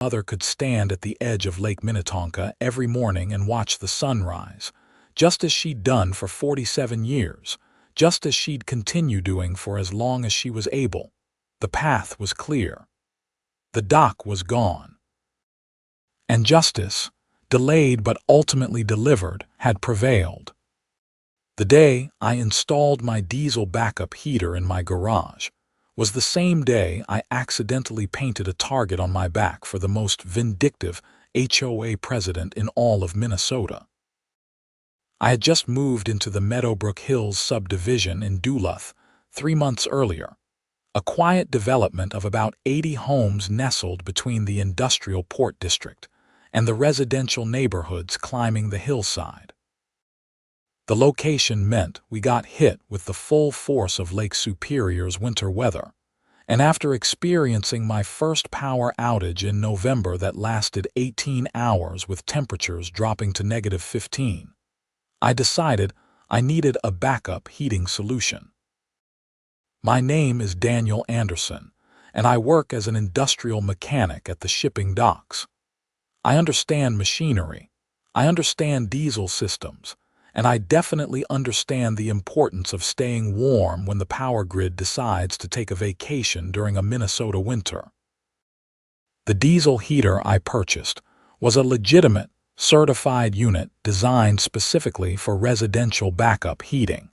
mother could stand at the edge of Lake Minnetonka every morning and watch the sun rise, just as she'd done for 47 years, just as she'd continue doing for as long as she was able. The path was clear. The dock was gone. And justice, delayed but ultimately delivered, had prevailed. The day I installed my diesel backup heater in my garage was the same day I accidentally painted a target on my back for the most vindictive HOA president in all of Minnesota. I had just moved into the Meadowbrook Hills subdivision in Duluth 3 months earlier, a quiet development of about 80 homes nestled between the industrial port district and the residential neighborhoods climbing the hillside. The location meant we got hit with the full force of Lake Superior's winter weather, and after experiencing my first power outage in November that lasted 18 hours with temperatures dropping to -15, I decided I needed a backup heating solution. My name is Daniel Anderson, and I work as an industrial mechanic at the shipping docks. I understand machinery, I understand diesel systems, and I definitely understand the importance of staying warm when the power grid decides to take a vacation during a Minnesota winter. The diesel heater I purchased was a legitimate, certified unit designed specifically for residential backup heating.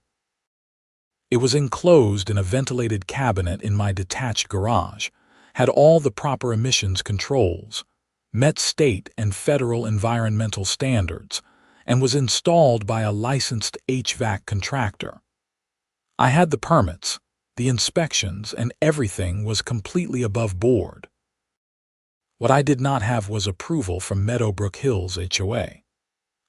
It was enclosed in a ventilated cabinet in my detached garage, had all the proper emissions controls, met state and federal environmental standards, and was installed by a licensed HVAC contractor. I had the permits, the inspections, and everything was completely above board. What I did not have was approval from Meadowbrook Hills HOA.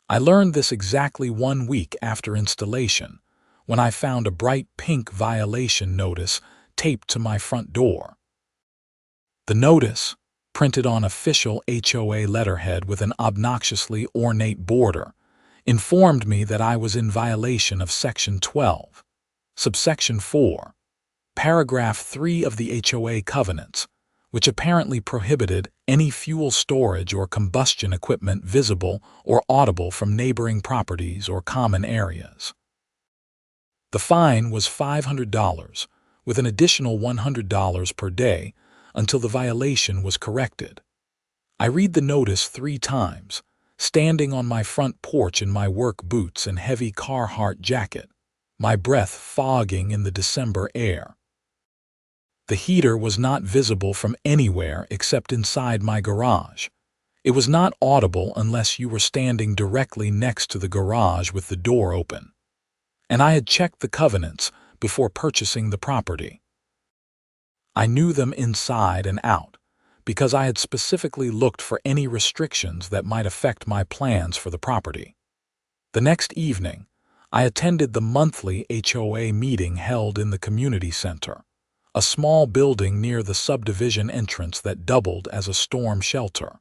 I learned this exactly 1 week after installation, when I found a bright pink violation notice taped to my front door. The notice, printed on official HOA letterhead with an obnoxiously ornate border, informed me that I was in violation of Section 12, Subsection 4, Paragraph 3 of the HOA covenants, which apparently prohibited any fuel storage or combustion equipment visible or audible from neighboring properties or common areas. The fine was $500, with an additional $100 per day until the violation was corrected. I read the notice 3 times, standing on my front porch in my work boots and heavy Carhartt jacket, my breath fogging in the December air. The heater was not visible from anywhere except inside my garage. It was not audible unless you were standing directly next to the garage with the door open. And I had checked the covenants before purchasing the property. I knew them inside and out, because I had specifically looked for any restrictions that might affect my plans for the property. The next evening, I attended the monthly HOA meeting held in the community center, a small building near the subdivision entrance that doubled as a storm shelter.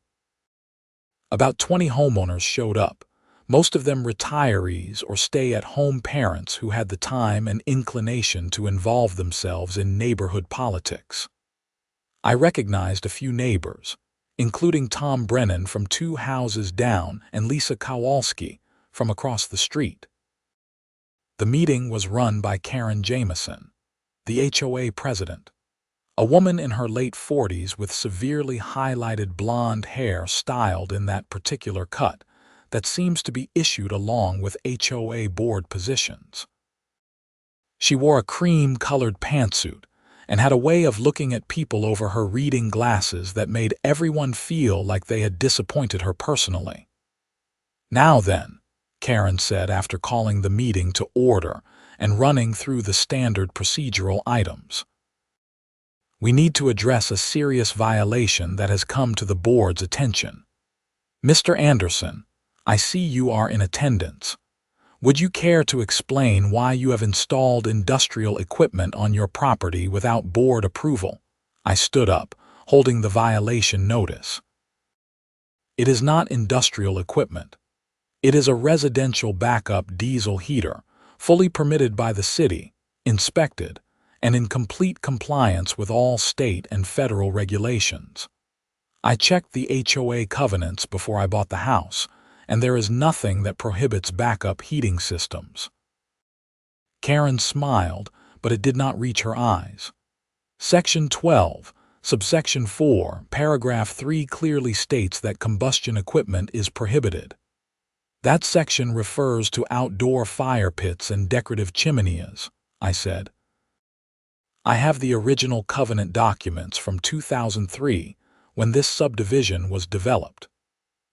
About 20 homeowners showed up, most of them retirees or stay-at-home parents who had the time and inclination to involve themselves in neighborhood politics. I recognized a few neighbors, including Tom Brennan from 2 houses down and Lisa Kowalski from across the street. The meeting was run by Karen Jameson, the HOA president, a woman in her late 40s with severely highlighted blonde hair styled in that particular cut that seems to be issued along with HOA board positions. She wore a cream-colored pantsuit and had a way of looking at people over her reading glasses that made everyone feel like they had disappointed her personally. "Now then," Karen said after calling the meeting to order and running through the standard procedural items. "We need to address a serious violation that has come to the board's attention. Mr. Anderson, I see you are in attendance. Would you care to explain why you have installed industrial equipment on your property without board approval?" I stood up, holding the violation notice. "It is not industrial equipment. It is a residential backup diesel heater, fully permitted by the city, inspected, and in complete compliance with all state and federal regulations. I checked the HOA covenants before I bought the house, and there is nothing that prohibits backup heating systems. Karen smiled, but it did not reach her eyes. Section 12, subsection 4, paragraph 3 clearly states that combustion equipment is prohibited. That section refers to outdoor fire pits and decorative chimeneas, I said. I have the original covenant documents from 2003, when this subdivision was developed.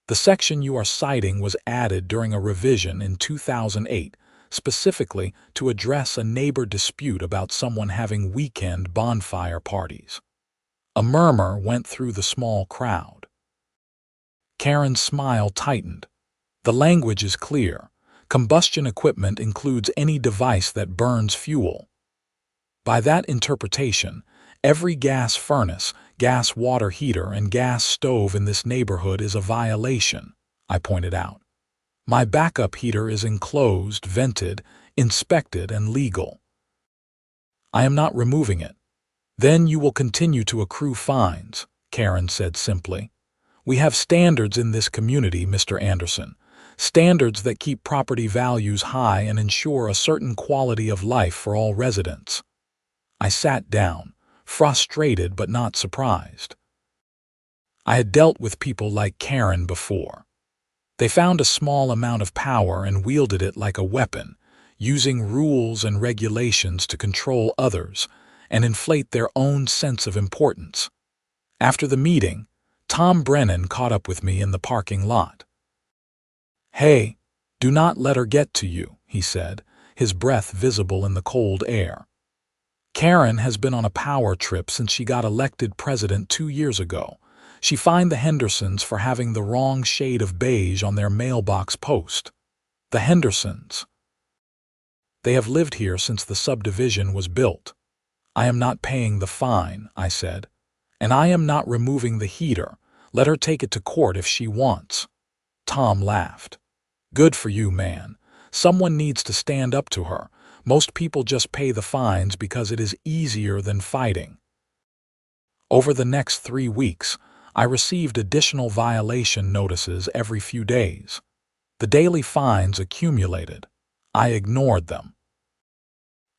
The section you are citing was added during a revision in 2008, specifically to address a neighbor dispute about someone having weekend bonfire parties. A murmur went through the small crowd. Karen's smile tightened. The language is clear. Combustion equipment includes any device that burns fuel. By that interpretation, every gas furnace, gas water heater, and gas stove in this neighborhood is a violation, I pointed out. My backup heater is enclosed, vented, inspected, and legal. I am not removing it. Then you will continue to accrue fines, Karen said simply. We have standards in this community, Mr. Anderson. Standards that keep property values high and ensure a certain quality of life for all residents. I sat down, frustrated but not surprised. I had dealt with people like Karen before. They found a small amount of power and wielded it like a weapon, using rules and regulations to control others and inflate their own sense of importance. After the meeting, Tom Brennan caught up with me in the parking lot. "Hey, do not let her get to you," he said, his breath visible in the cold air. "Karen has been on a power trip since she got elected president 2 years ago. She fined the Hendersons for having the wrong shade of beige on their mailbox post. The Hendersons. They have lived here since the subdivision was built. I am not paying the fine," I said. "And I am not removing the heater. Let her take it to court if she wants." Tom laughed. "Good for you, man. Someone needs to stand up to her. Most people just pay the fines because it is easier than fighting." Over the next 3 weeks, I received additional violation notices every few days. The daily fines accumulated. I ignored them.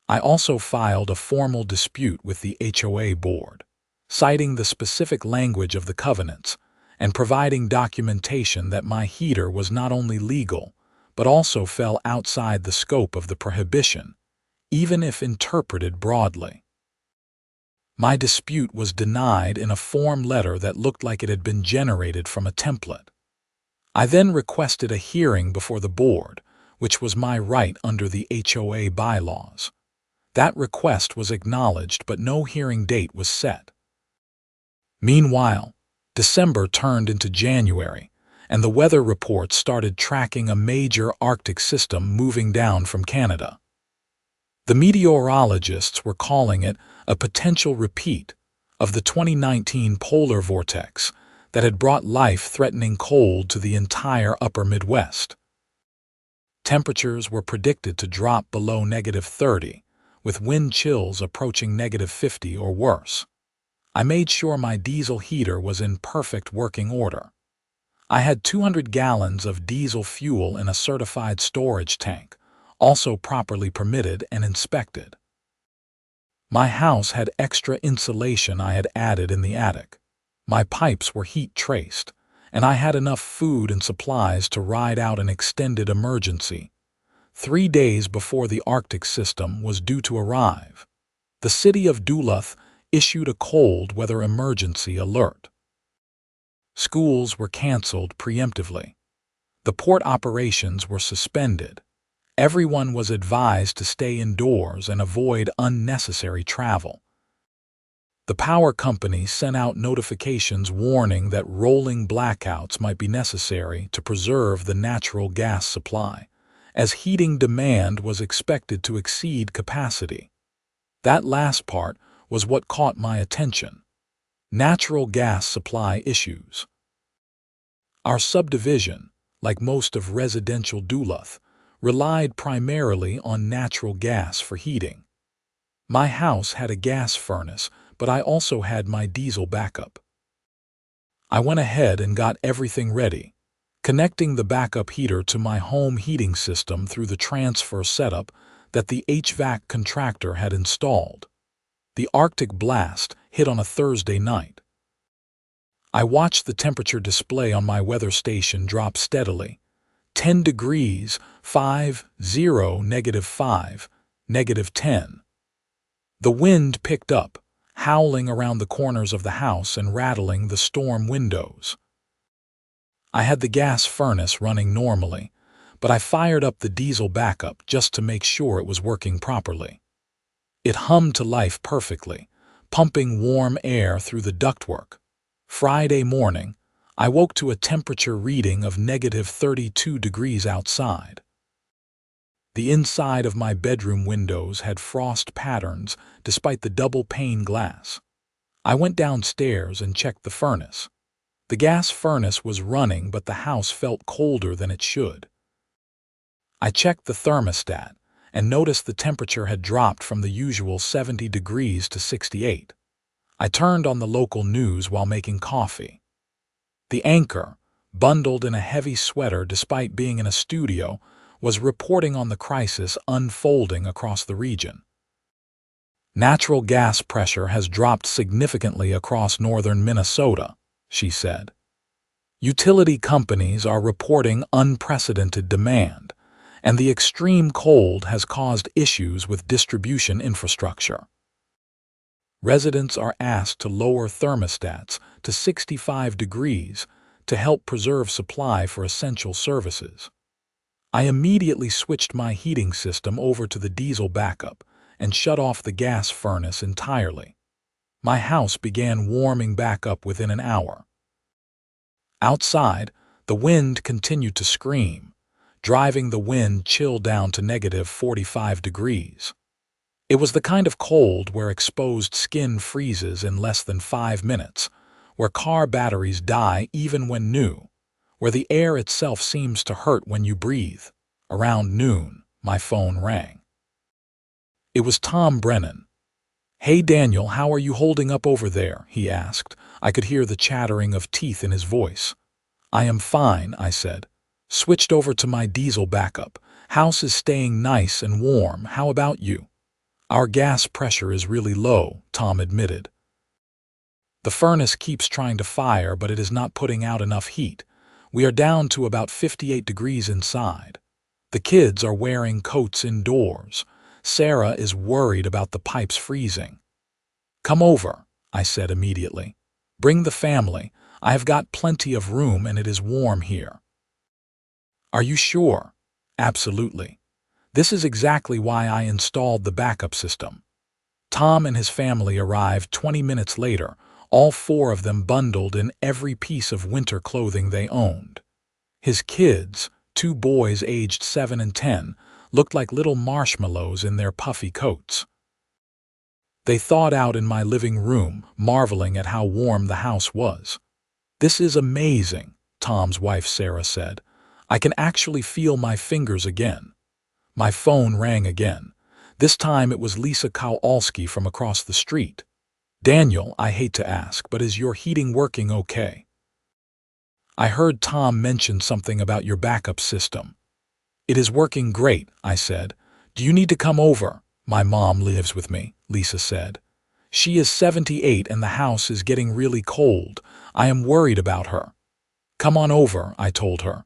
I also filed a formal dispute with the HOA board, citing the specific language of the covenants and providing documentation that my heater was not only legal, but also fell outside the scope of the prohibition, even if interpreted broadly. My dispute was denied in a form letter that looked like it had been generated from a template. I then requested a hearing before the board, which was my right under the HOA bylaws. That request was acknowledged, but no hearing date was set. Meanwhile, December turned into January, and the weather reports started tracking a major Arctic system moving down from Canada. The meteorologists were calling it a potential repeat of the 2019 polar vortex that had brought life-threatening cold to the entire upper Midwest. Temperatures were predicted to drop below -30, with wind chills approaching -50 or worse. I made sure my diesel heater was in perfect working order. I had 200 gallons of diesel fuel in a certified storage tank, also properly permitted and inspected. My house had extra insulation I had added in the attic. My pipes were heat traced, and I had enough food and supplies to ride out an extended emergency. 3 days before the Arctic system was due to arrive, the city of Duluth issued a cold weather emergency alert. Schools were canceled preemptively. The port operations were suspended. Everyone was advised to stay indoors and avoid unnecessary travel. The power company sent out notifications warning that rolling blackouts might be necessary to preserve the natural gas supply, as heating demand was expected to exceed capacity. That last part was what caught my attention. Natural gas supply issues. Our subdivision, like most of residential Duluth, relied primarily on natural gas for heating. My house had a gas furnace, but I also had my diesel backup. I went ahead and got everything ready, connecting the backup heater to my home heating system through the transfer setup that the HVAC contractor had installed. The Arctic blast hit on a Thursday night. I watched the temperature display on my weather station drop steadily. 10 degrees, 5, 0, -5, -10. The wind picked up, howling around the corners of the house and rattling the storm windows. I had the gas furnace running normally, but I fired up the diesel backup just to make sure it was working properly. It hummed to life perfectly, pumping warm air through the ductwork. Friday morning, I woke to a temperature reading of -32 degrees outside. The inside of my bedroom windows had frost patterns despite the double-pane glass. I went downstairs and checked the furnace. The gas furnace was running, but the house felt colder than it should. I checked the thermostat and noticed the temperature had dropped from the usual 70 degrees to 68. I turned on the local news while making coffee. The anchor, bundled in a heavy sweater despite being in a studio, was reporting on the crisis unfolding across the region. Natural gas pressure has dropped significantly across northern Minnesota, she said. Utility companies are reporting unprecedented demand, and the extreme cold has caused issues with distribution infrastructure. Residents are asked to lower thermostats to 65 degrees to help preserve supply for essential services. I immediately switched my heating system over to the diesel backup and shut off the gas furnace entirely. My house began warming back up within an hour. Outside, the wind continued to scream, driving the wind chill down to -45 degrees. It was the kind of cold where exposed skin freezes in less than 5 minutes, where car batteries die even when new, where the air itself seems to hurt when you breathe. Around noon, my phone rang. It was Tom Brennan. "Hey Daniel, how are you holding up over there?" he asked. I could hear the chattering of teeth in his voice. "I am fine," I said. "Switched over to my diesel backup. House is staying nice and warm. How about you?" "Our gas pressure is really low," Tom admitted. "The furnace keeps trying to fire, but it is not putting out enough heat. We are down to about 58 degrees inside. The kids are wearing coats indoors. Sarah is worried about the pipes freezing." "Come over," I said immediately. "Bring the family. I have got plenty of room and it is warm here." "Are you sure?" "Absolutely. This is exactly why I installed the backup system." Tom and his family arrived 20 minutes later, all 4 of them bundled in every piece of winter clothing they owned. His kids, 2 boys aged 7 and 10, looked like little marshmallows in their puffy coats. They thawed out in my living room, marveling at how warm the house was. "This is amazing," Tom's wife Sarah said. "I can actually feel my fingers again." My phone rang again. This time it was Lisa Kowalski from across the street. "Daniel, I hate to ask, but is your heating working okay?" "I heard Tom mention something about your backup system." "It is working great," I said. "Do you need to come over?" "My mom lives with me," Lisa said. "She is 78 and the house is getting really cold. I am worried about her." "Come on over," I told her.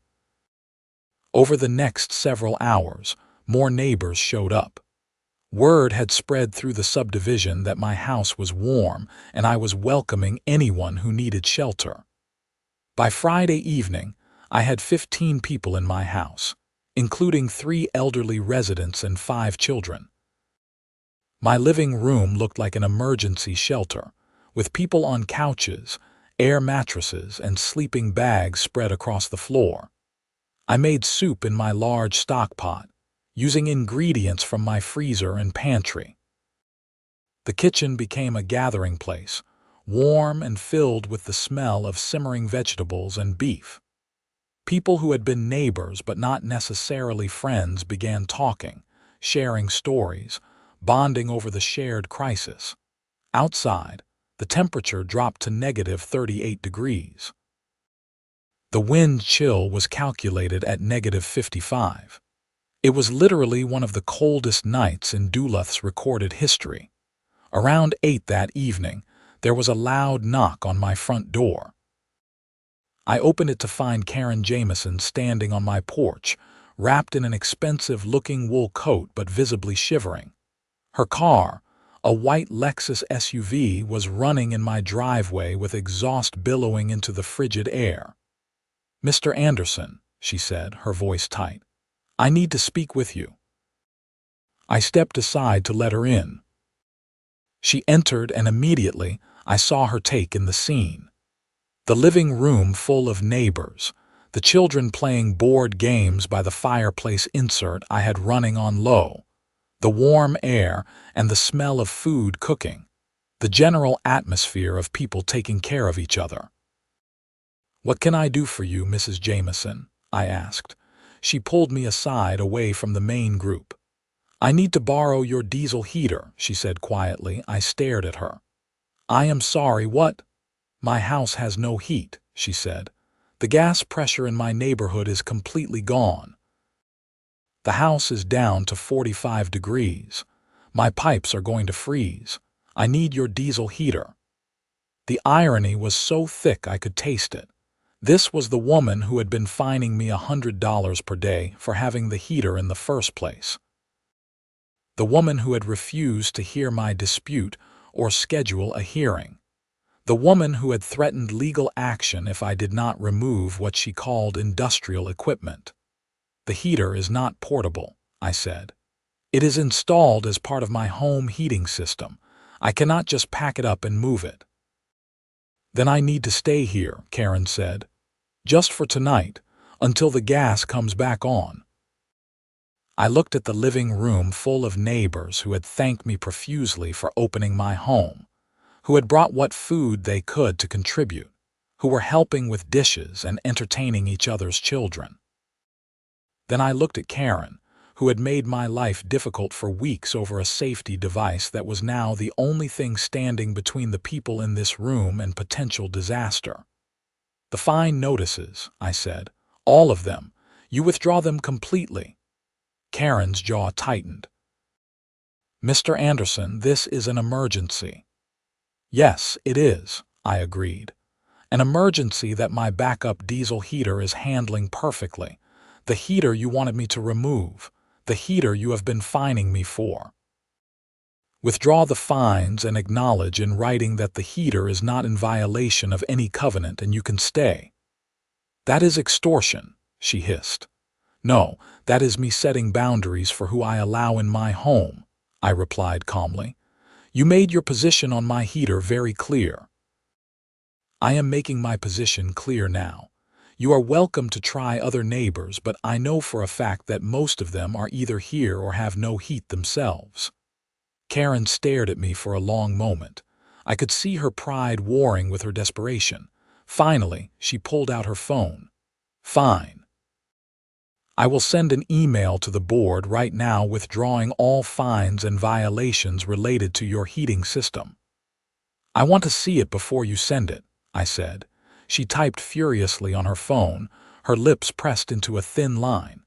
Over the next several hours, more neighbors showed up. Word had spread through the subdivision that my house was warm and I was welcoming anyone who needed shelter. By Friday evening, I had 15 people in my house, including 3 elderly residents and 5 children. My living room looked like an emergency shelter, with people on couches, air mattresses, and sleeping bags spread across the floor. I made soup in my large stock pot, using ingredients from my freezer and pantry. The kitchen became a gathering place, warm and filled with the smell of simmering vegetables and beef. People who had been neighbors but not necessarily friends began talking, sharing stories, bonding over the shared crisis. Outside, The temperature dropped to negative 38 degrees. The wind chill was calculated at negative 55. It was literally one of the coldest nights in Duluth's recorded history. Around 8 that evening, there was a loud knock on my front door. I opened it to find Karen Jameson standing on my porch, wrapped in an expensive-looking wool coat but visibly shivering. Her car, a white Lexus SUV, was running in my driveway with exhaust billowing into the frigid air. "Mr. Anderson," she said, her voice tight, "I need to speak with you." I stepped aside to let her in. She entered, and immediately I saw her take in the scene. The living room full of neighbors, the children playing board games by the fireplace insert I had running on low, the warm air and the smell of food cooking, the general atmosphere of people taking care of each other. "What can I do for you, Mrs. Jameson?" I asked. She pulled me aside away from the main group. "I need to borrow your diesel heater," she said quietly. I stared at her. "I am sorry, what?" "My house has no heat," she said. "The gas pressure in my neighborhood is completely gone. The house is down to 45 degrees. My pipes are going to freeze. I need your diesel heater." The irony was so thick I could taste it. This was the woman who had been fining me $100 per day for having the heater in the first place. The woman who had refused to hear my dispute or schedule a hearing. The woman who had threatened legal action if I did not remove what she called industrial equipment. "The heater is not portable," I said. "It is installed as part of my home heating system. I cannot just pack it up and move it." "Then I need to stay here," Karen said. "Just for tonight, until the gas comes back on." I looked at the living room full of neighbors who had thanked me profusely for opening my home, who had brought what food they could to contribute, who were helping with dishes and entertaining each other's children. Then I looked at Karen, who had made my life difficult for weeks over a safety device that was now the only thing standing between the people in this room and potential disaster. "The fine notices," I said. "All of them. You withdraw them completely." Karen's jaw tightened. "Mr. Anderson, this is an emergency." "Yes, it is," I agreed. "An emergency that my backup diesel heater is handling perfectly. The heater you wanted me to remove. The heater you have been fining me for. Withdraw the fines and acknowledge in writing that the heater is not in violation of any covenant and you can stay." "That is extortion," she hissed. "No, that is me setting boundaries for who I allow in my home," I replied calmly. "You made your position on my heater very clear. I am making my position clear now. You are welcome to try other neighbors, but I know for a fact that most of them are either here or have no heat themselves." Karen stared at me for a long moment. I could see her pride warring with her desperation. Finally, she pulled out her phone. "Fine. I will send an email to the board right now withdrawing all fines and violations related to your heating system." "I want to see it before you send it," I said. She typed furiously on her phone, her lips pressed into a thin line.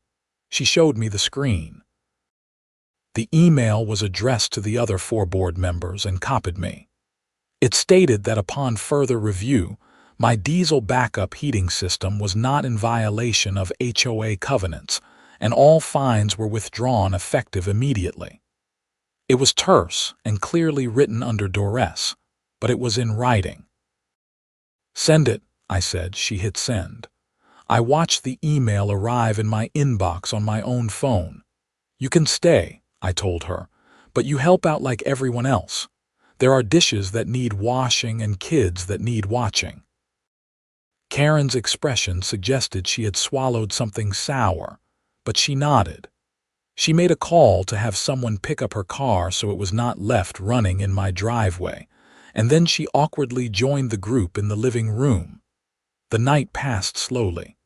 She showed me the screen. The email was addressed to the other 4 board members and copied me. It stated that upon further review, my diesel backup heating system was not in violation of HOA covenants, and all fines were withdrawn effective immediately. It was terse and clearly written under duress, but it was in writing. "Send it," I said. She hit send. I watched the email arrive in my inbox on my own phone. "You can stay," I told her, "but you help out like everyone else. There are dishes that need washing and kids that need watching." Karen's expression suggested she had swallowed something sour, but she nodded. She made a call to have someone pick up her car so it was not left running in my driveway, and then she awkwardly joined the group in the living room. The night passed slowly.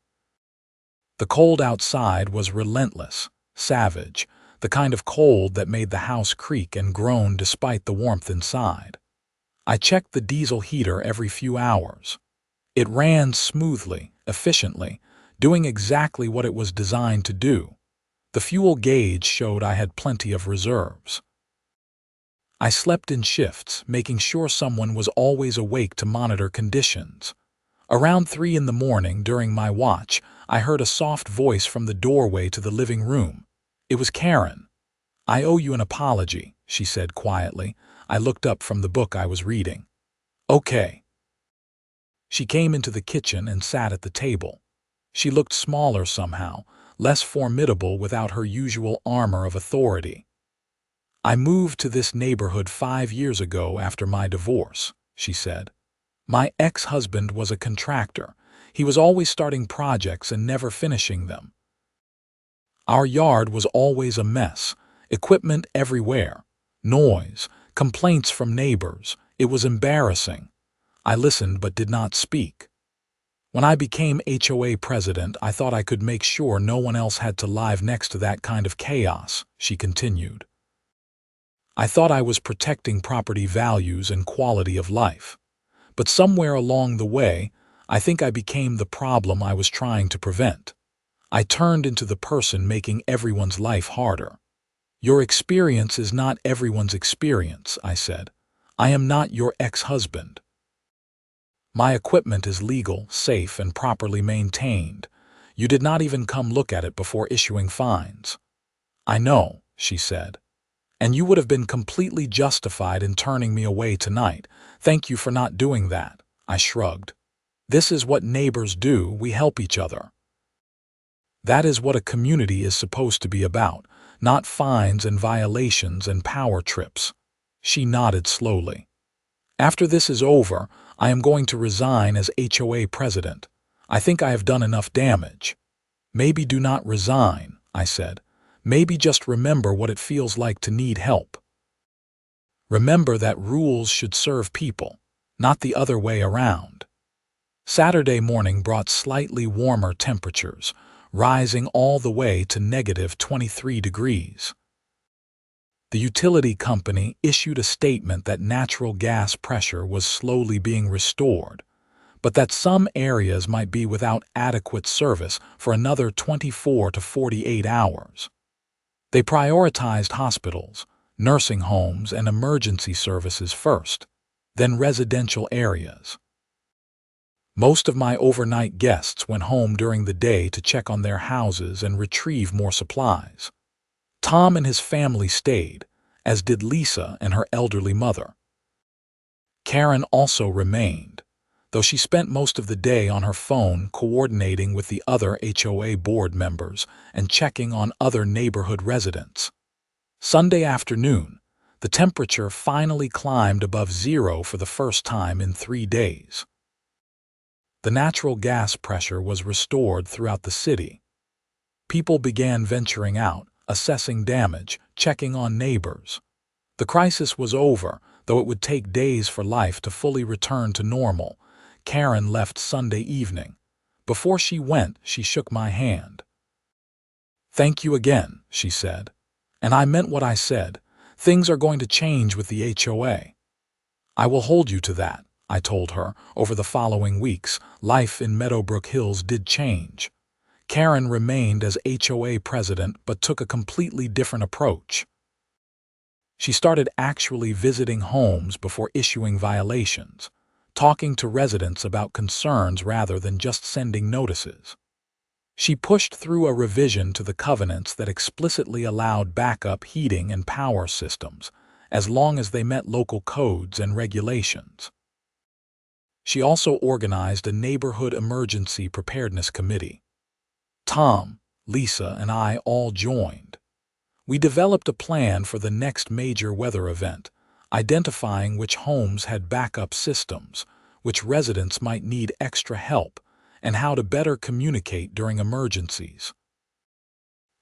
The cold outside was relentless, savage, the kind of cold that made the house creak and groan despite the warmth inside. I checked the diesel heater every few hours. It ran smoothly, efficiently, doing exactly what it was designed to do. The fuel gauge showed I had plenty of reserves. I slept in shifts, making sure someone was always awake to monitor conditions. Around 3 in the morning during my watch, I heard a soft voice from the doorway to the living room. It was Karen. "I owe you an apology," she said quietly. I looked up from the book I was reading. "Okay." She came into the kitchen and sat at the table. She looked smaller somehow, less formidable without her usual armor of authority. "I moved to this neighborhood 5 years ago after my divorce," she said. "My ex-husband was a contractor. He was always starting projects and never finishing them. Our yard was always a mess, equipment everywhere, noise, complaints from neighbors. It was embarrassing. I listened but did not speak. When I became HOA president, I thought I could make sure no one else had to live next to that kind of chaos," she continued. "I thought I was protecting property values and quality of life. But somewhere along the way, I think I became the problem I was trying to prevent. I turned into the person making everyone's life harder." "Your experience is not everyone's experience," I said. "I am not your ex-husband. My equipment is legal, safe, and properly maintained. You did not even come look at it before issuing fines." "I know," she said. "And you would have been completely justified in turning me away tonight. Thank you for not doing that." I shrugged. "This is what neighbors do. We help each other. That is what a community is supposed to be about, not fines and violations and power trips." She nodded slowly. "After this is over, I am going to resign as HOA president. I think I have done enough damage." "Maybe do not resign," I said. "Maybe just remember what it feels like to need help. Remember that rules should serve people, not the other way around." Saturday morning brought slightly warmer temperatures, rising all the way to -23 degrees. The utility company issued a statement that natural gas pressure was slowly being restored, but that some areas might be without adequate service for another 24 to 48 hours. They prioritized hospitals, nursing homes, and emergency services first, then residential areas. Most of my overnight guests went home during the day to check on their houses and retrieve more supplies. Tom and his family stayed, as did Lisa and her elderly mother. Karen also remained, though she spent most of the day on her phone coordinating with the other HOA board members and checking on other neighborhood residents. Sunday afternoon, the temperature finally climbed above zero for the first time in 3 days. The natural gas pressure was restored throughout the city. People began venturing out, assessing damage, checking on neighbors. The crisis was over, though it would take days for life to fully return to normal. Karen left Sunday evening. Before she went, she shook my hand. "Thank you again," she said. "And I meant what I said. Things are going to change with the HOA. "I will hold you to that," I told her. Over the following weeks, life in Meadowbrook Hills did change. Karen remained as HOA president but took a completely different approach. She started actually visiting homes before issuing violations, talking to residents about concerns rather than just sending notices. She pushed through a revision to the covenants that explicitly allowed backup heating and power systems, as long as they met local codes and regulations. She also organized a neighborhood emergency preparedness committee. Tom, Lisa, and I all joined. We developed a plan for the next major weather event, identifying which homes had backup systems, which residents might need extra help, and how to better communicate during emergencies.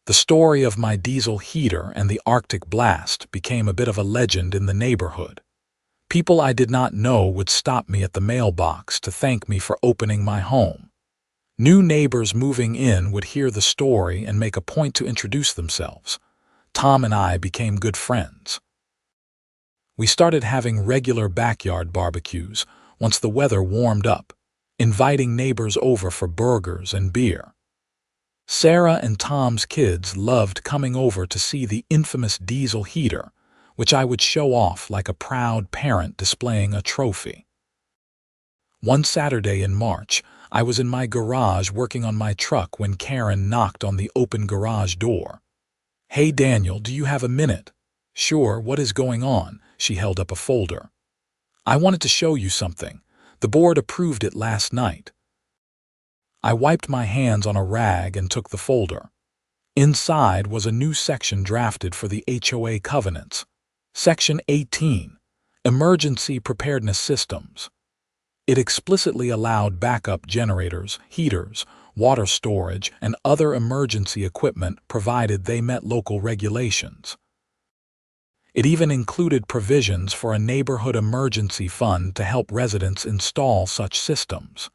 The story of my diesel heater and the Arctic blast became a bit of a legend in the neighborhood. People I did not know would stop me at the mailbox to thank me for opening my home. New neighbors moving in would hear the story and make a point to introduce themselves. Tom and I became good friends. We started having regular backyard barbecues once the weather warmed up, inviting neighbors over for burgers and beer. Sarah and Tom's kids loved coming over to see the infamous diesel heater, which I would show off like a proud parent displaying a trophy. One Saturday in March, I was in my garage working on my truck when Karen knocked on the open garage door. "Hey Daniel, do you have a minute?" "Sure, what is going on?" She held up a folder. "I wanted to show you something. The board approved it last night." I wiped my hands on a rag and took the folder. Inside was a new section drafted for the HOA covenants. Section 18, Emergency Preparedness Systems. It explicitly allowed backup generators, heaters, water storage, and other emergency equipment provided they met local regulations. It even included provisions for a neighborhood emergency fund to help residents install such systems.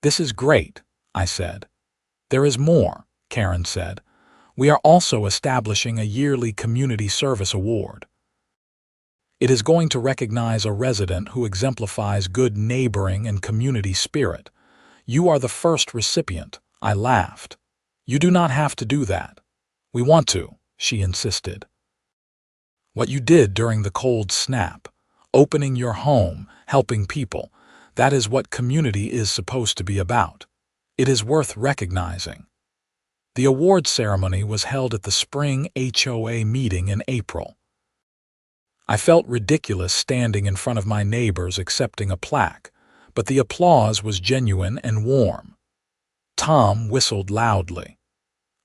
"This is great," I said. "There is more," Karen said. "We are also establishing a yearly community service award. It is going to recognize a resident who exemplifies good neighboring and community spirit. You are the first recipient," I laughed. "You do not have to do that." "We want to," she insisted. "What you did during the cold snap, opening your home, helping people, that is what community is supposed to be about. It is worth recognizing." The award ceremony was held at the spring HOA meeting in April. I felt ridiculous standing in front of my neighbors accepting a plaque, but the applause was genuine and warm. Tom whistled loudly.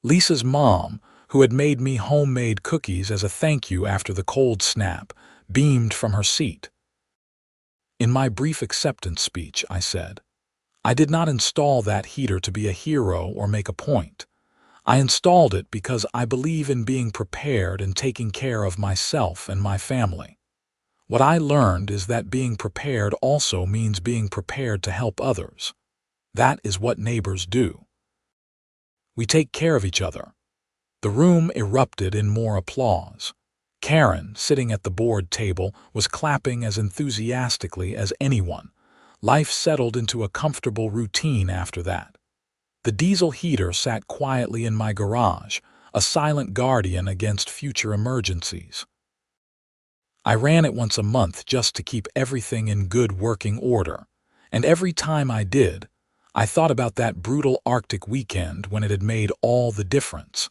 Lisa's mom, who had made me homemade cookies as a thank you after the cold snap, beamed from her seat. In my brief acceptance speech, I said, "I did not install that heater to be a hero or make a point. I installed it because I believe in being prepared and taking care of myself and my family. What I learned is that being prepared also means being prepared to help others. That is what neighbors do. We take care of each other." The room erupted in more applause. Karen, sitting at the board table, was clapping as enthusiastically as anyone. Life settled into a comfortable routine after that. The diesel heater sat quietly in my garage, a silent guardian against future emergencies. I ran it once a month just to keep everything in good working order, and every time I did, I thought about that brutal Arctic weekend when it had made all the difference.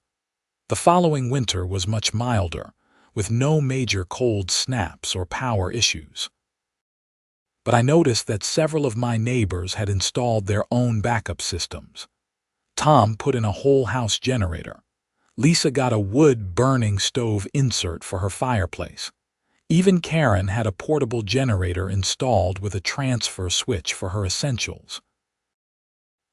The following winter was much milder, with no major cold snaps or power issues. But I noticed that several of my neighbors had installed their own backup systems. Tom put in a whole house generator. Lisa got a wood-burning stove insert for her fireplace. Even Karen had a portable generator installed with a transfer switch for her essentials.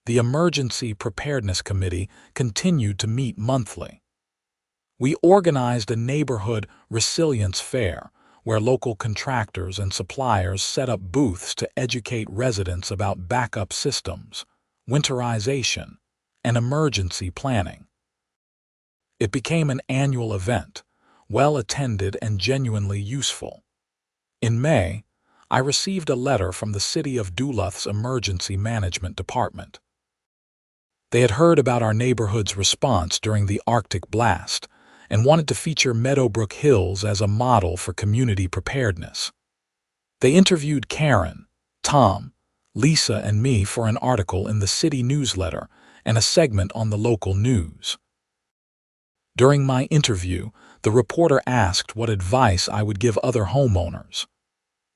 The Emergency Preparedness Committee continued to meet monthly. We organized a neighborhood resilience fair where local contractors and suppliers set up booths to educate residents about backup systems, winterization, and emergency planning. It became an annual event, well attended and genuinely useful. In May, I received a letter from the City of Duluth's Emergency Management Department. They had heard about our neighborhood's response during the Arctic blast and wanted to feature Meadowbrook Hills as a model for community preparedness. They interviewed Karen, Tom, Lisa, and me for an article in the city newsletter and a segment on the local news. During my interview, the reporter asked what advice I would give other homeowners.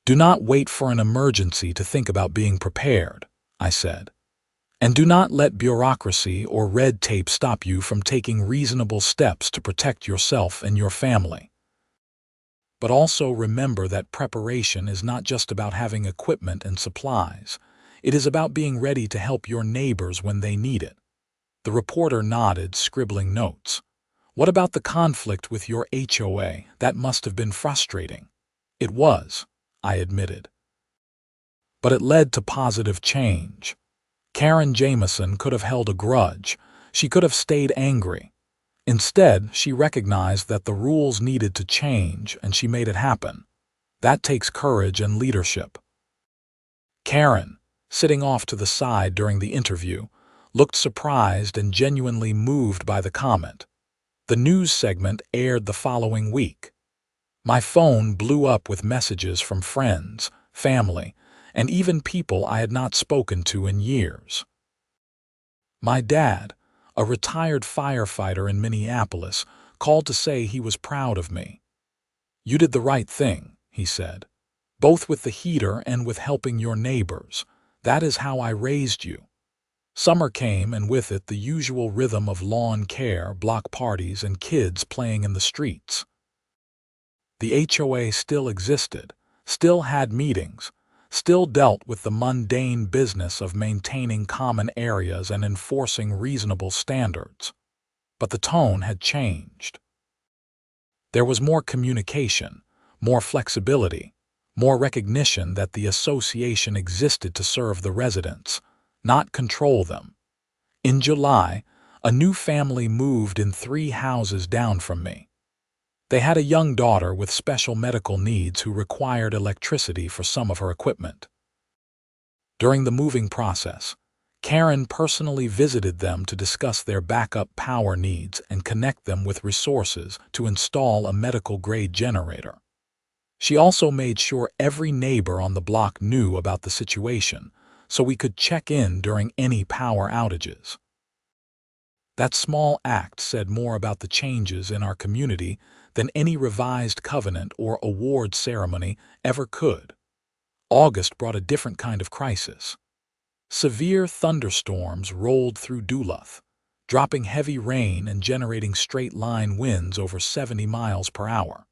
"Do not wait for an emergency to think about being prepared," I said. "And do not let bureaucracy or red tape stop you from taking reasonable steps to protect yourself and your family. But also remember that preparation is not just about having equipment and supplies. It is about being ready to help your neighbors when they need it." The reporter nodded, scribbling notes. "What about the conflict with your HOA? That must have been frustrating." "It was," I admitted. "But it led to positive change." Karen Jameson could have held a grudge. She could have stayed angry. Instead, she recognized that the rules needed to change, and she made it happen. That takes courage and leadership. Karen, sitting off to the side during the interview, looked surprised and genuinely moved by the comment. The news segment aired the following week. My phone blew up with messages from friends, family, and even people I had not spoken to in years. My dad, a retired firefighter in Minneapolis, called to say he was proud of me. "You did the right thing," he said, "both with the heater and with helping your neighbors. That is how I raised you." Summer came, and with it the usual rhythm of lawn care, block parties, and kids playing in the streets. The HOA still existed, still had meetings, still dealt with the mundane business of maintaining common areas and enforcing reasonable standards. But the tone had changed. There was more communication, more flexibility, more recognition that the association existed to serve the residents, not control them. In July, a new family moved in 3 houses down from me. They had a young daughter with special medical needs who required electricity for some of her equipment. During the moving process, Karen personally visited them to discuss their backup power needs and connect them with resources to install a medical-grade generator. She also made sure every neighbor on the block knew about the situation, so we could check in during any power outages. That small act said more about the changes in our community than any revised covenant or award ceremony ever could. August brought a different kind of crisis. Severe thunderstorms rolled through Duluth, dropping heavy rain and generating straight-line winds over 70 miles per hour.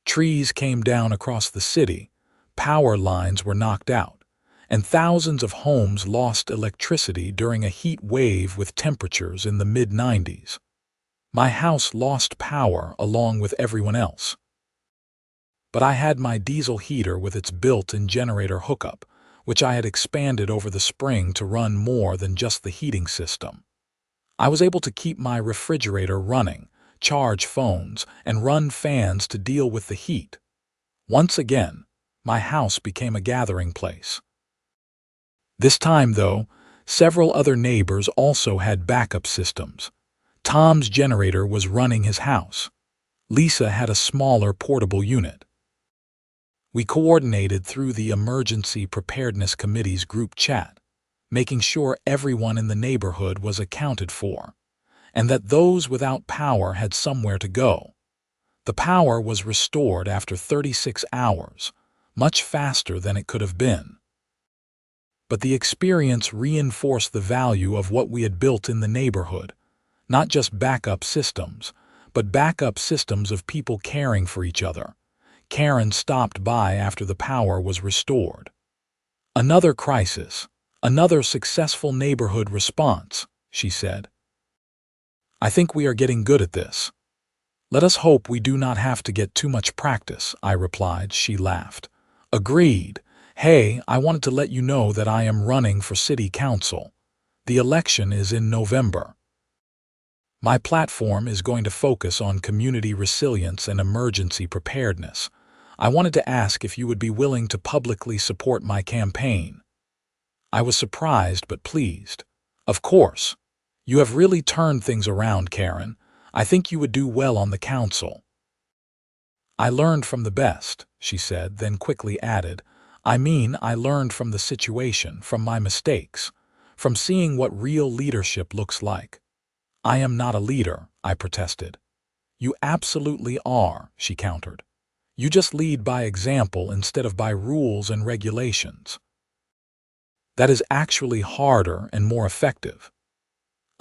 Trees came down across the city, power lines were knocked out, and thousands of homes lost electricity during a heat wave with temperatures in the mid-90s. My house lost power along with everyone else. But I had my diesel heater with its built-in generator hookup, which I had expanded over the spring to run more than just the heating system. I was able to keep my refrigerator running, charge phones, and run fans to deal with the heat. Once again, my house became a gathering place. This time, though, several other neighbors also had backup systems. Tom's generator was running his house. Lisa had a smaller portable unit. We coordinated through the Emergency Preparedness Committee's group chat, making sure everyone in the neighborhood was accounted for, and that those without power had somewhere to go. The power was restored after 36 hours, much faster than it could have been. But the experience reinforced the value of what we had built in the neighborhood, not just backup systems, but backup systems of people caring for each other. Karen stopped by after the power was restored. "Another crisis, another successful neighborhood response," she said. "I think we are getting good at this." "Let us hope we do not have to get too much practice," I replied. She laughed. "Agreed. Hey, I wanted to let you know that I am running for city council. The election is in November. My platform is going to focus on community resilience and emergency preparedness. I wanted to ask if you would be willing to publicly support my campaign." I was surprised but pleased. "Of course. You have really turned things around, Karen. I think you would do well on the council." "I learned from the best," she said, then quickly added, I learned from the situation, from my mistakes, from seeing what real leadership looks like." "I am not a leader," I protested. "You absolutely are," she countered. "You just lead by example instead of by rules and regulations. That is actually harder and more effective."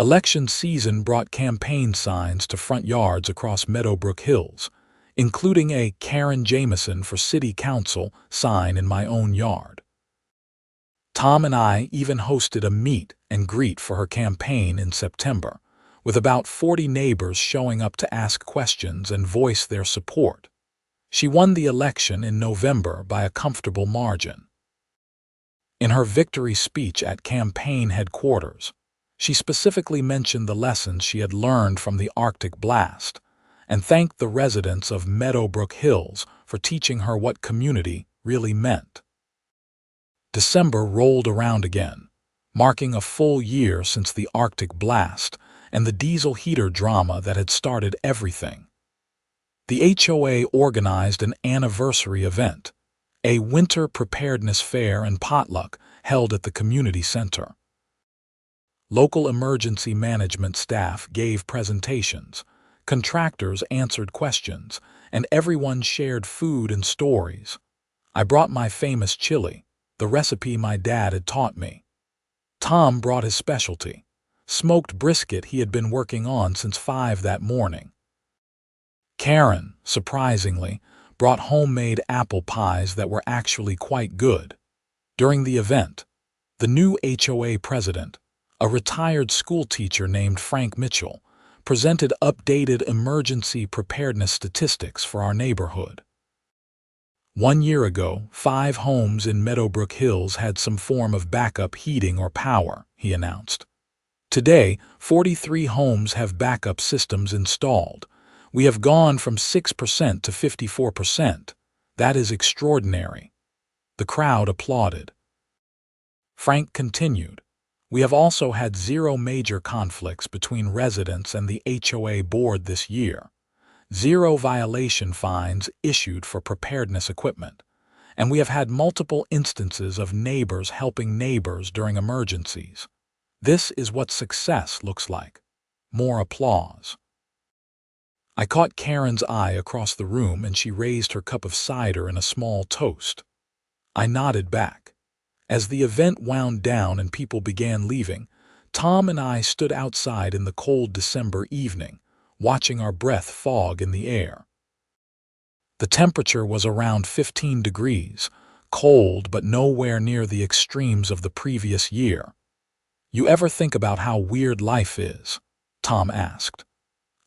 Election season brought campaign signs to front yards across Meadowbrook Hills, including a "Karen Jameson for City Council" sign in my own yard. Tom and I even hosted a meet and greet for her campaign in September, with about 40 neighbors showing up to ask questions and voice their support. She won the election in November by a comfortable margin. In her victory speech at campaign headquarters, she specifically mentioned the lessons she had learned from the Arctic blast, and thanked the residents of Meadowbrook Hills for teaching her what community really meant. December rolled around again, marking a full year since the Arctic blast and the diesel heater drama that had started everything. The HOA organized an anniversary event, a winter preparedness fair and potluck held at the community center. Local emergency management staff gave presentations, contractors answered questions, and everyone shared food and stories. I brought my famous chili, the recipe my dad had taught me. Tom brought his specialty, smoked brisket he had been working on since 5 that morning. Karen, surprisingly, brought homemade apple pies that were actually quite good. During the event, the new HOA president, a retired schoolteacher named Frank Mitchell, presented updated emergency preparedness statistics for our neighborhood. 1 year ago, 5 homes in Meadowbrook Hills had some form of backup heating or power, he announced. Today, 43 homes have backup systems installed. We have gone from 6% to 54%. That is extraordinary. The crowd applauded. Frank continued, "We have also had 0 major conflicts between residents and the HOA board this year. 0 violation fines issued for preparedness equipment, and we have had multiple instances of neighbors helping neighbors during emergencies. This is what success looks like." More applause. I caught Karen's eye across the room and she raised her cup of cider in a small toast. I nodded back. As the event wound down and people began leaving, Tom and I stood outside in the cold December evening, watching our breath fog in the air. The temperature was around 15 degrees, cold but nowhere near the extremes of the previous year. "You ever think about how weird life is?" Tom asked.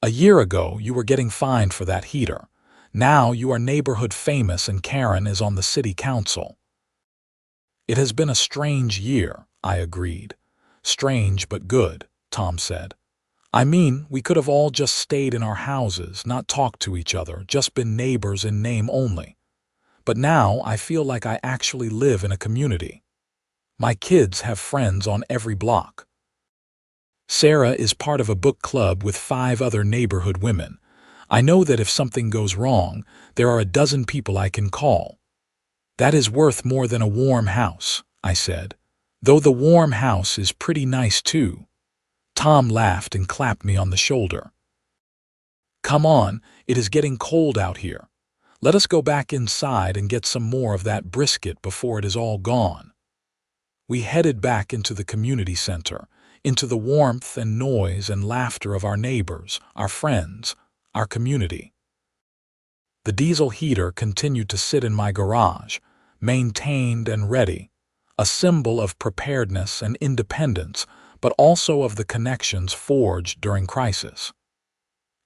"A year ago, you were getting fined for that heater. Now you are neighborhood famous and Karen is on the city council." "It has been a strange year," I agreed. "Strange but good," Tom said. "I mean, we could have all just stayed in our houses, not talked to each other, just been neighbors in name only. But now I feel like I actually live in a community. My kids have friends on every block. Sarah is part of a book club with 5 other neighborhood women. I know that if something goes wrong, there are a dozen people I can call. That is worth more than a warm house," I said. "Though the warm house is pretty nice too." Tom laughed and clapped me on the shoulder. "Come on, it is getting cold out here. Let us go back inside and get some more of that brisket before it is all gone." We headed back into the community center, into the warmth and noise and laughter of our neighbors, our friends, our community. The diesel heater continued to sit in my garage, maintained and ready, a symbol of preparedness and independence, but also of the connections forged during crisis.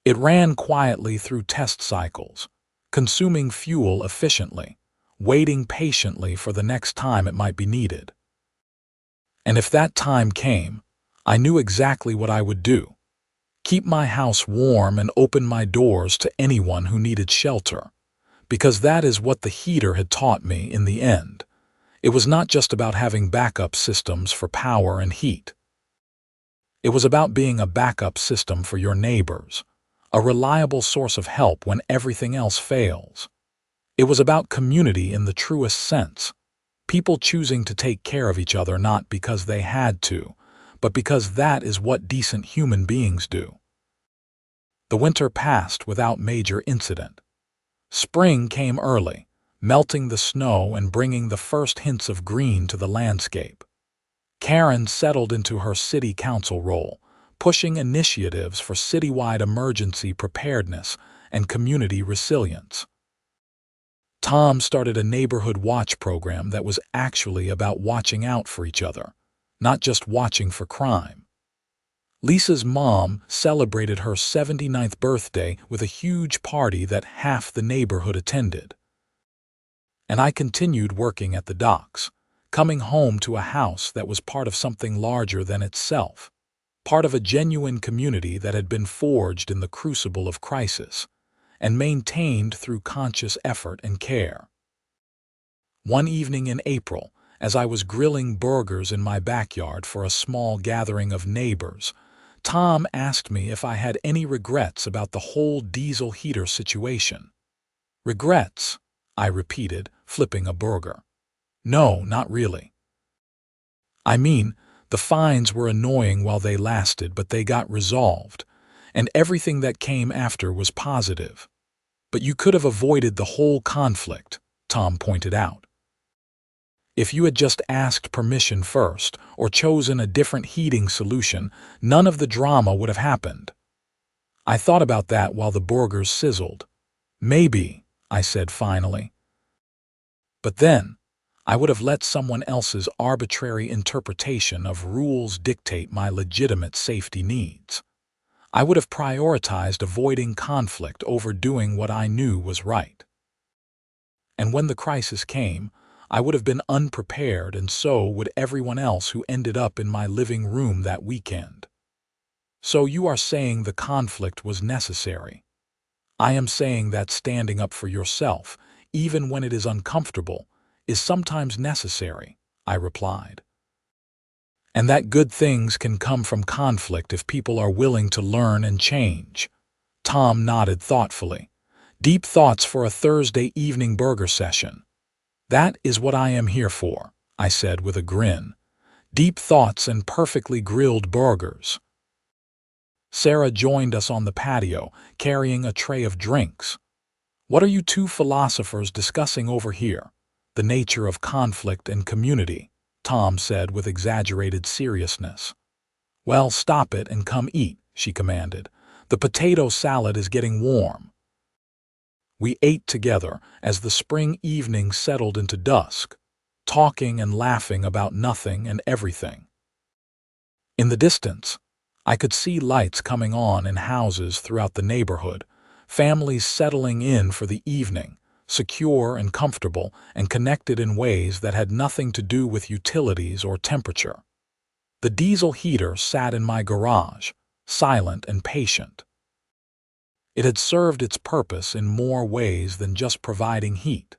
It ran quietly through test cycles, consuming fuel efficiently, waiting patiently for the next time it might be needed. And if that time came, I knew exactly what I would do: keep my house warm and open my doors to anyone who needed shelter, because that is what the heater had taught me in the end. It was not just about having backup systems for power and heat. It was about being a backup system for your neighbors, a reliable source of help when everything else fails. It was about community in the truest sense, people choosing to take care of each other not because they had to, but because that is what decent human beings do. The winter passed without major incident. Spring came early, melting the snow and bringing the first hints of green to the landscape. Karen settled into her city council role, pushing initiatives for citywide emergency preparedness and community resilience. Tom started a neighborhood watch program that was actually about watching out for each other, not just watching for crime. Lisa's mom celebrated her 79th birthday with a huge party that half the neighborhood attended. And I continued working at the docks, coming home to a house that was part of something larger than itself, part of a genuine community that had been forged in the crucible of crisis and maintained through conscious effort and care. One evening in April, as I was grilling burgers in my backyard for a small gathering of neighbors, Tom asked me if I had any regrets about the whole diesel heater situation. Regrets, I repeated, flipping a burger. No, not really. I mean, the fines were annoying while they lasted, but they got resolved, and everything that came after was positive. But you could have avoided the whole conflict, Tom pointed out. If you had just asked permission first or chosen a different heating solution, none of the drama would have happened. I thought about that while the burgers sizzled. Maybe, I said finally. But then, I would have let someone else's arbitrary interpretation of rules dictate my legitimate safety needs. I would have prioritized avoiding conflict over doing what I knew was right. And when the crisis came, I would have been unprepared, and so would everyone else who ended up in my living room that weekend. So you are saying the conflict was necessary. I am saying that standing up for yourself, even when it is uncomfortable, is sometimes necessary, I replied. And that good things can come from conflict if people are willing to learn and change. Tom nodded thoughtfully. Deep thoughts for a Thursday evening burger session. That is what I am here for, I said with a grin. Deep thoughts and perfectly grilled burgers. Sarah joined us on the patio, carrying a tray of drinks. What are you two philosophers discussing over here? The nature of conflict and community, Tom said with exaggerated seriousness. Well, stop it and come eat, she commanded. The potato salad is getting warm. We ate together as the spring evening settled into dusk, talking and laughing about nothing and everything. In the distance, I could see lights coming on in houses throughout the neighborhood, families settling in for the evening, secure and comfortable and connected in ways that had nothing to do with utilities or temperature. The diesel heater sat in my garage, silent and patient. It had served its purpose in more ways than just providing heat.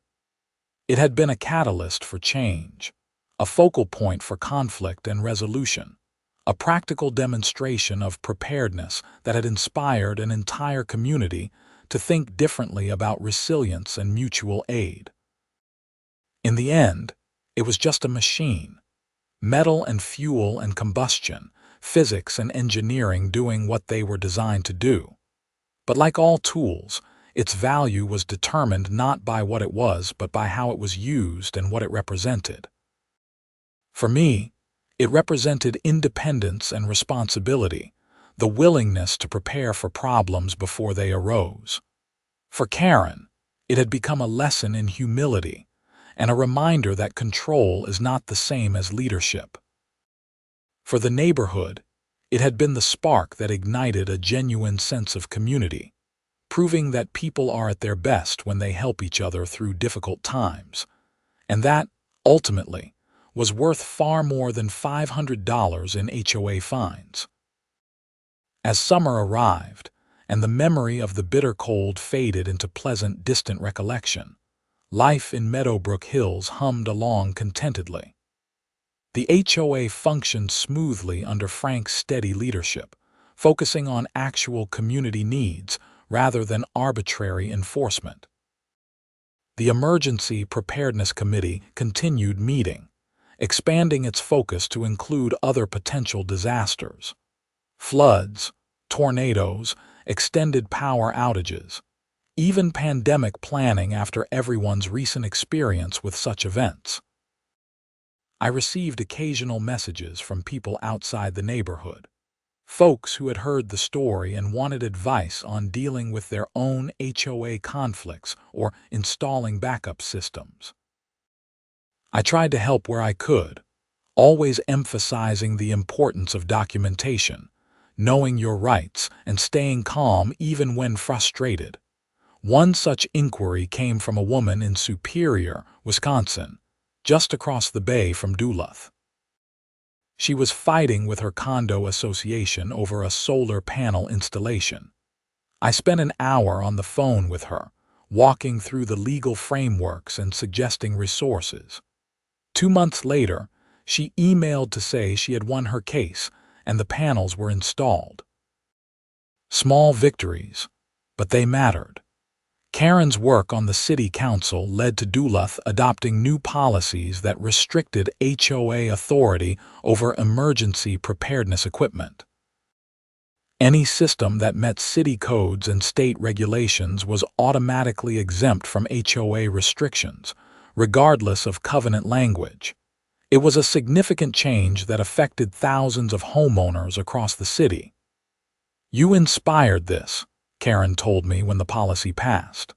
It had been a catalyst for change, a focal point for conflict and resolution, a practical demonstration of preparedness that had inspired an entire community to think differently about resilience and mutual aid. In the end, it was just a machine. Metal and fuel and combustion, physics and engineering doing what they were designed to do. But like all tools, its value was determined not by what it was, but by how it was used and what it represented. For me, it represented independence and responsibility, the willingness to prepare for problems before they arose. For Karen, it had become a lesson in humility and a reminder that control is not the same as leadership. For the neighborhood, it had been the spark that ignited a genuine sense of community, proving that people are at their best when they help each other through difficult times, and that, ultimately, was worth far more than $500 in HOA fines. As summer arrived, and the memory of the bitter cold faded into pleasant, distant recollection, life in Meadowbrook Hills hummed along contentedly. The HOA functioned smoothly under Frank's steady leadership, focusing on actual community needs rather than arbitrary enforcement. The Emergency Preparedness Committee continued meeting, expanding its focus to include other potential disasters: floods, tornadoes, extended power outages, even pandemic planning after everyone's recent experience with such events. I received occasional messages from people outside the neighborhood, folks who had heard the story and wanted advice on dealing with their own HOA conflicts or installing backup systems. I tried to help where I could, always emphasizing the importance of documentation, knowing your rights, and staying calm even when frustrated. One such inquiry came from a woman in Superior, Wisconsin, just across the bay from Duluth. She was fighting with her condo association over a solar panel installation. I spent an hour on the phone with her, walking through the legal frameworks and suggesting resources. 2 months later, she emailed to say she had won her case and the panels were installed. Small victories, but they mattered. Karen's work on the city council led to Duluth adopting new policies that restricted HOA authority over emergency preparedness equipment. Any system that met city codes and state regulations was automatically exempt from HOA restrictions, regardless of covenant language. It was a significant change that affected thousands of homeowners across the city. "You inspired this," Karen told me when the policy passed.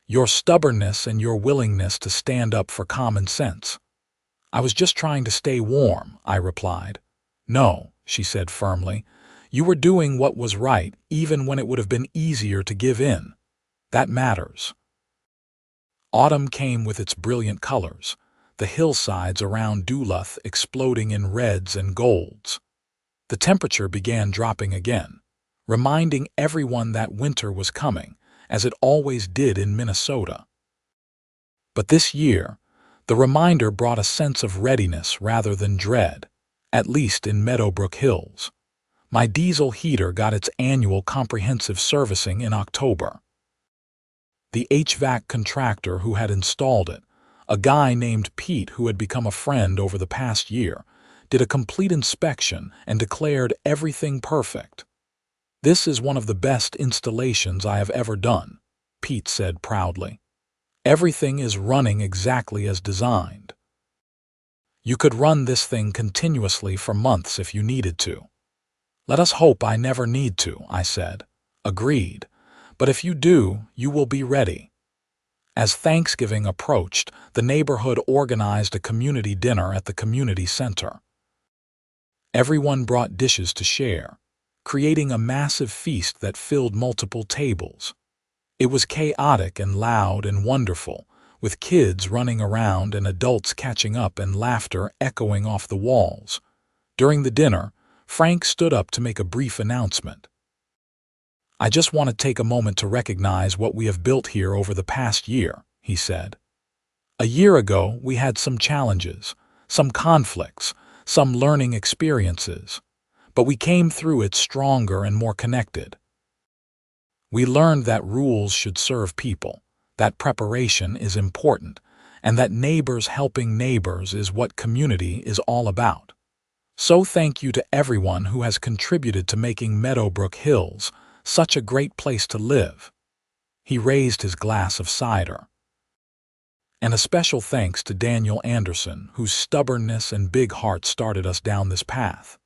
"Your stubbornness and your willingness to stand up for common sense." "I was just trying to stay warm," I replied. "No," she said firmly. "You were doing what was right even when it would have been easier to give in. That matters." Autumn came with its brilliant colors, the hillsides around Duluth exploding in reds and golds. The temperature began dropping again, reminding everyone that winter was coming, as it always did in Minnesota. But this year, the reminder brought a sense of readiness rather than dread, at least in Meadowbrook Hills. My diesel heater got its annual comprehensive servicing in October. The HVAC contractor who had installed it, a guy named Pete who had become a friend over the past year, did a complete inspection and declared everything perfect. "This is one of the best installations I have ever done," Pete said proudly. "Everything is running exactly as designed. You could run this thing continuously for months if you needed to." "Let us hope I never need to," I said. "Agreed. But if you do, you will be ready." As Thanksgiving approached, the neighborhood organized a community dinner at the community center. Everyone brought dishes to share, creating a massive feast that filled multiple tables. It was chaotic and loud and wonderful, with kids running around and adults catching up and laughter echoing off the walls. During the dinner, Frank stood up to make a brief announcement. "I just want to take a moment to recognize what we have built here over the past year," he said. "A year ago, we had some challenges, some conflicts, some learning experiences, but we came through it stronger and more connected. We learned that rules should serve people, that preparation is important, and that neighbors helping neighbors is what community is all about. So thank you to everyone who has contributed to making Meadowbrook Hills such a great place to live." He raised his glass of cider. "And a special thanks to Daniel Anderson, whose stubbornness and big heart started us down this path."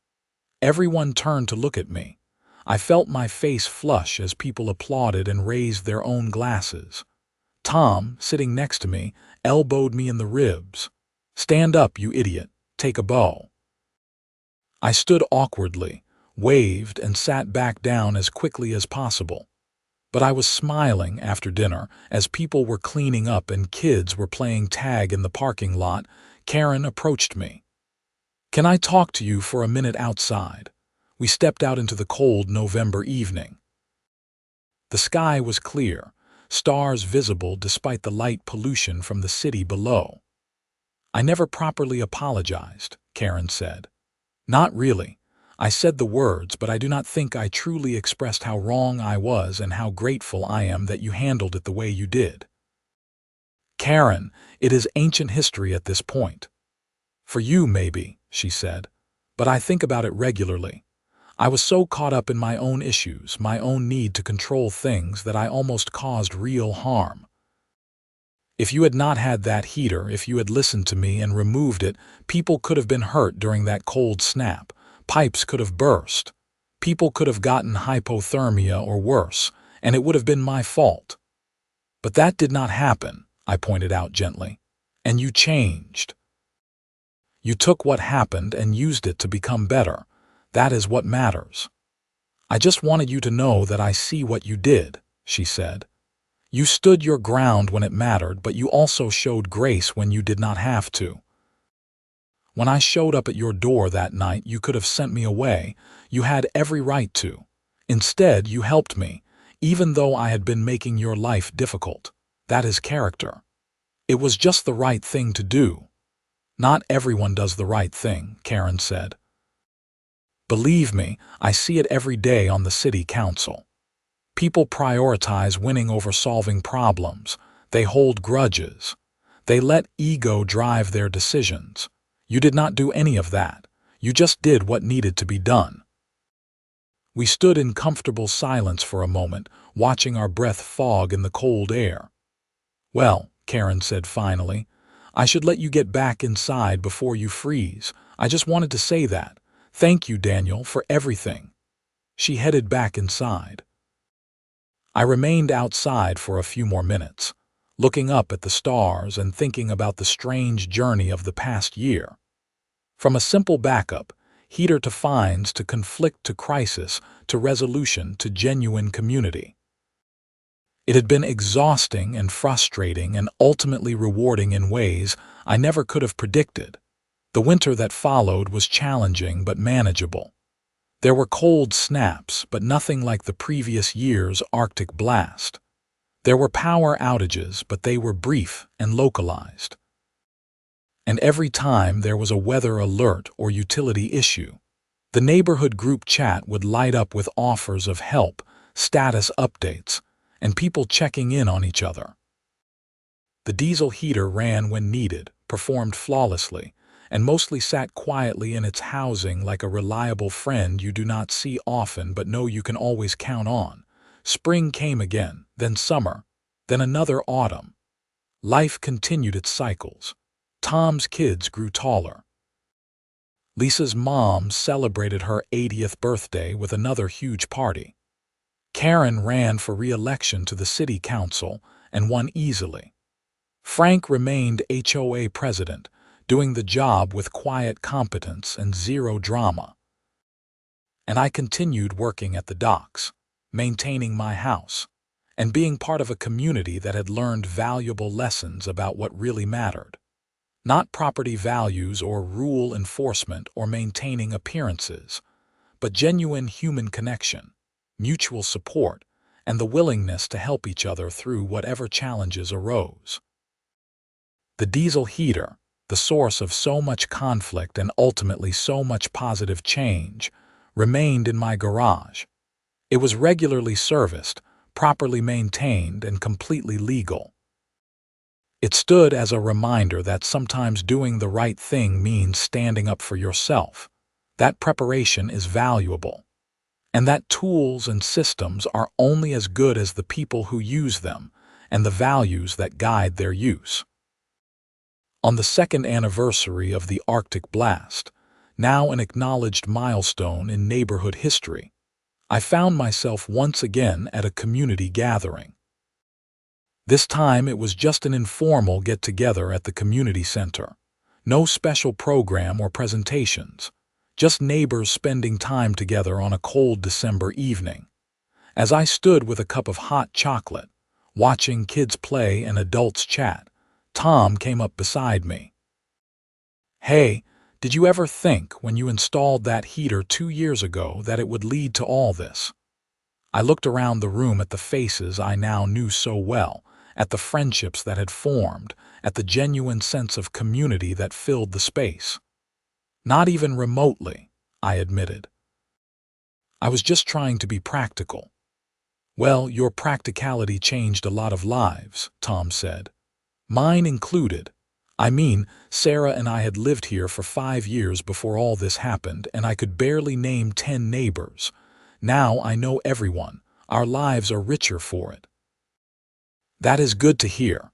Everyone turned to look at me. I felt my face flush as people applauded and raised their own glasses. Tom, sitting next to me, elbowed me in the ribs. "Stand up, you idiot. Take a bow." I stood awkwardly, waved, and sat back down as quickly as possible. But I was smiling after dinner as people were cleaning up and kids were playing tag in the parking lot. Karen approached me. "Can I talk to you for a minute outside?" We stepped out into the cold November evening. The sky was clear, stars visible despite the light pollution from the city below. "I never properly apologized," Karen said. "Not really. I said the words, but I do not think I truly expressed how wrong I was and how grateful I am that you handled it the way you did." "Karen, it is ancient history at this point." "For you, maybe," she said, "but I think about it regularly. I was so caught up in my own issues, my own need to control things, that I almost caused real harm. If you had not had that heater, if you had listened to me and removed it, people could have been hurt during that cold snap. Pipes could have burst. People could have gotten hypothermia or worse, and it would have been my fault. But that did not happen," I pointed out gently. "And you changed. You took what happened and used it to become better. That is what matters." "I just wanted you to know that I see what you did," she said. "You stood your ground when it mattered, but you also showed grace when you did not have to." When I showed up at your door that night, you could have sent me away. You had every right to. Instead, you helped me, even though I had been making your life difficult. That is character. It was just the right thing to do. Not everyone does the right thing, Karen said. Believe me, I see it every day on the city council. People prioritize winning over solving problems. They hold grudges. They let ego drive their decisions. You did not do any of that. You just did what needed to be done. We stood in comfortable silence for a moment, watching our breath fog in the cold air. Well, Karen said finally, I should let you get back inside before you freeze. I just wanted to say that. Thank you, Daniel, for everything. She headed back inside. I remained outside for a few more minutes, looking up at the stars and thinking about the strange journey of the past year. From a simple backup, heater to fines to conflict to crisis to resolution to genuine community. It had been exhausting and frustrating and ultimately rewarding in ways I never could have predicted. The winter that followed was challenging but manageable. There were cold snaps, but nothing like the previous year's Arctic blast. There were power outages, but they were brief and localized. And every time there was a weather alert or utility issue, the neighborhood group chat would light up with offers of help, status updates, and people checking in on each other. The diesel heater ran when needed, performed flawlessly, and mostly sat quietly in its housing like a reliable friend you do not see often but know you can always count on. Spring came again, then summer, then another autumn. Life continued its cycles. Tom's kids grew taller. Lisa's mom celebrated her 80th birthday with another huge party. Karen ran for re-election to the city council and won easily. Frank remained HOA president, doing the job with quiet competence and zero drama. And I continued working at the docks, maintaining my house, and being part of a community that had learned valuable lessons about what really mattered. Not property values or rule enforcement or maintaining appearances, but genuine human connection, mutual support, and the willingness to help each other through whatever challenges arose. The diesel heater, the source of so much conflict and ultimately so much positive change, remained in my garage. It was regularly serviced, properly maintained, and completely legal. It stood as a reminder that sometimes doing the right thing means standing up for yourself. That preparation is valuable, and that tools and systems are only as good as the people who use them and the values that guide their use. On the second anniversary of the Arctic blast, now an acknowledged milestone in neighborhood history, I found myself once again at a community gathering. This time it was just an informal get-together at the community center. No special program or presentations, just neighbors spending time together on a cold December evening. As I stood with a cup of hot chocolate, watching kids play and adults chat, Tom came up beside me. Hey, did you ever think when you installed that heater 2 years ago that it would lead to all this? I looked around the room at the faces I now knew so well, at the friendships that had formed, at the genuine sense of community that filled the space. Not even remotely, I admitted. I was just trying to be practical. Well, your practicality changed a lot of lives, Tom said. Mine included. I mean, Sarah and I had lived here for 5 years before all this happened, and I could barely name 10 neighbors. Now I know everyone. Our lives are richer for it. That is good to hear.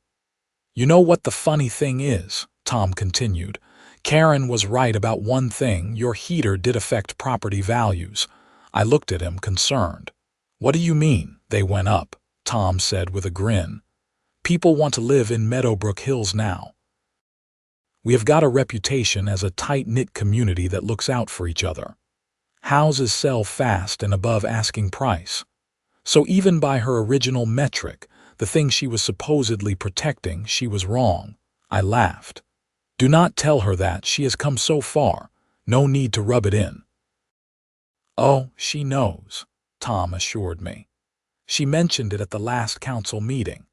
You know what the funny thing is, Tom continued. Karen was right about one thing. Your heater did affect property values. I looked at him, concerned. What do you mean, they went up? Tom said with a grin. People want to live in Meadowbrook Hills now. We have got a reputation as a tight-knit community that looks out for each other. Houses sell fast and above asking price. So even by her original metric, the thing she was supposedly protecting, she was wrong. I laughed. Do not tell her that. She has come so far. No need to rub it in." "Oh, she knows," Tom assured me. "She mentioned it at the last council meeting.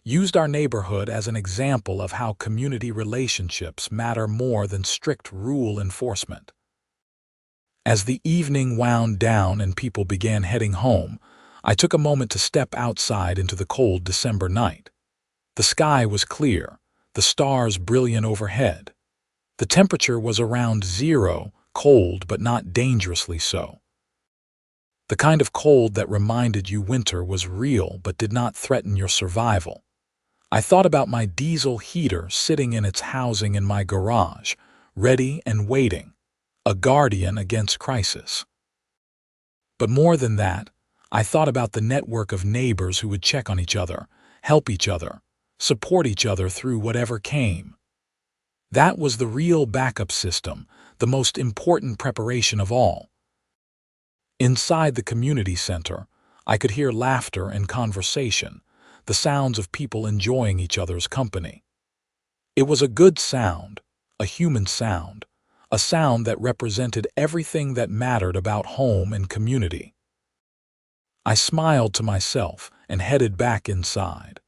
Used our neighborhood as an example of how community relationships matter more than strict rule enforcement." As the evening wound down and people began heading home, I took a moment to step outside into the cold December night. The sky was clear, the stars brilliant overhead. The temperature was around 0, cold but not dangerously so. The kind of cold that reminded you winter was real but did not threaten your survival. I thought about my diesel heater sitting in its housing in my garage, ready and waiting, a guardian against crisis. But more than that, I thought about the network of neighbors who would check on each other, help each other, support each other through whatever came. That was the real backup system, the most important preparation of all. Inside the community center, I could hear laughter and conversation, the sounds of people enjoying each other's company. It was a good sound, a human sound, a sound that represented everything that mattered about home and community. I smiled to myself and headed back inside.